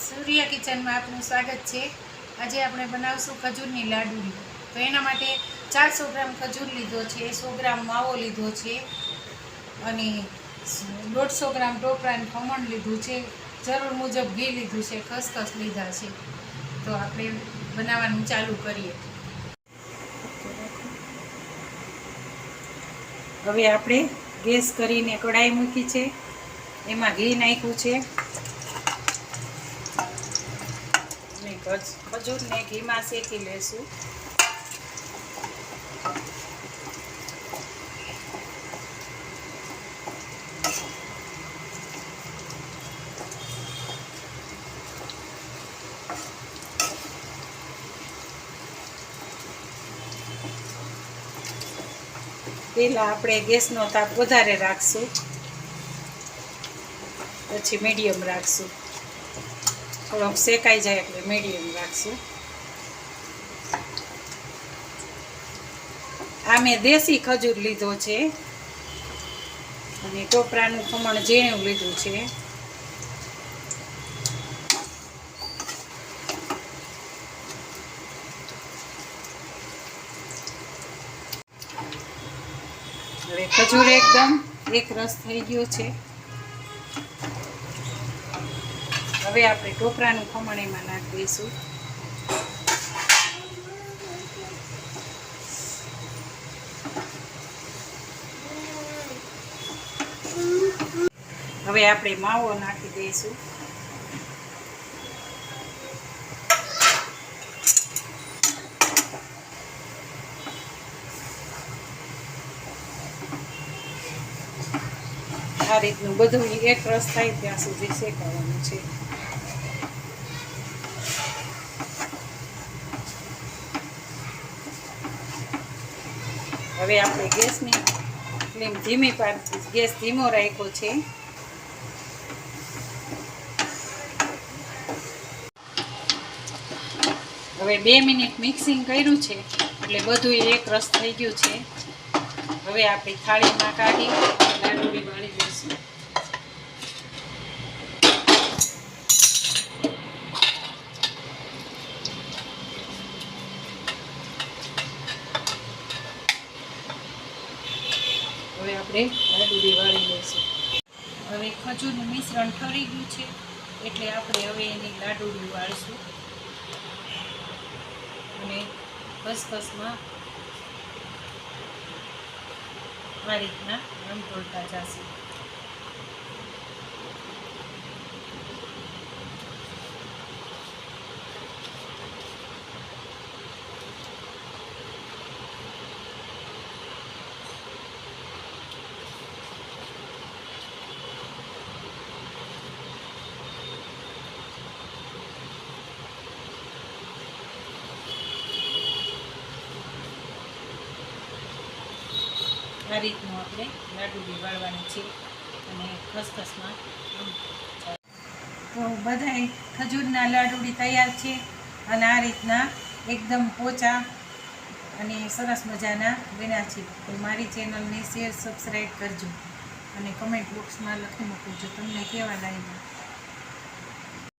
સૂર્ય કિચનમાં આપનું સ્વાગત છે। આજે આપણે બનાવશું ખજૂરની લાડુળી। તો એના માટે 400 ગ્રામ ખજૂર લીધો છે, 100 ગ્રામ માવો લીધો છે અને 150 ગ્રામ ટોપરાનું ખમણ લીધું છે, જરૂર મુજબ ઘી લીધું છે, ખસખસ લીધા છે। તો આપણે બનાવવાનું ચાલુ કરીએ। હવે આપણે ગેસ કરીને કઢાઈ મૂકી છે, એમાં ઘી નાખ્યું છે અને ખજૂરને ઘીમાં શેકી લેશું। પહેલાં આપણે ગેસનો તાપ વધારે રાખશું, પછી મીડિયમ રાખશું, થોડોક શેકાઈ જાય એટલે મીડિયમ રાખશું। આ મેં દેશી ખજૂર લીધો છે અને ટોપરાનું ખમણ ઝીણું લીધું છે। હવે ખજૂર એકદમ એક રસ થઈ ગયો છે। હવે આપણે ટોપરાનું ખમણ એમાં નાખી દઈશું। હવે આપણે માવો નાખી દઈશું। આ રીતનું બધું એક રસ થાય ત્યાં સુધી શેકાવાનું છે। હવે આપણે ગેસની ફ્લેમ ધીમી પાડી, ગેસ ધીમો રાખ્યો છે। હવે 2 મિનિટ મિક્સિંગ કર્યું છે એટલે બધું એક રસ થઈ ગયું છે। હવે આપણી થાળીમાં કાઢી લાડુળી વાળી લઈશું। હવે આપણે લાડુળી વાળી લઈશું। હવે ખજૂરનું મિશ્રણ ઠરી ગયું છે એટલે આપણે હવે એની લાડુળી વાળીશું અને ખસખસમાં આ રીતના રંગ તોડતા જશે। આ રીતનું આપણે લાડુળી વાળવાની છે અને ખસખસમાં તો બધાય ખજૂરના લાડુળી તૈયાર છે અને આ રીતના એકદમ પોચા અને સરસ મજાના બન્યા છે। તો મારી ચેનલને શેર સબસ્ક્રાઈબ કરજો અને કમેન્ટ બોક્સમાં લખી મૂકજો તમને કેવા લાગ્યા।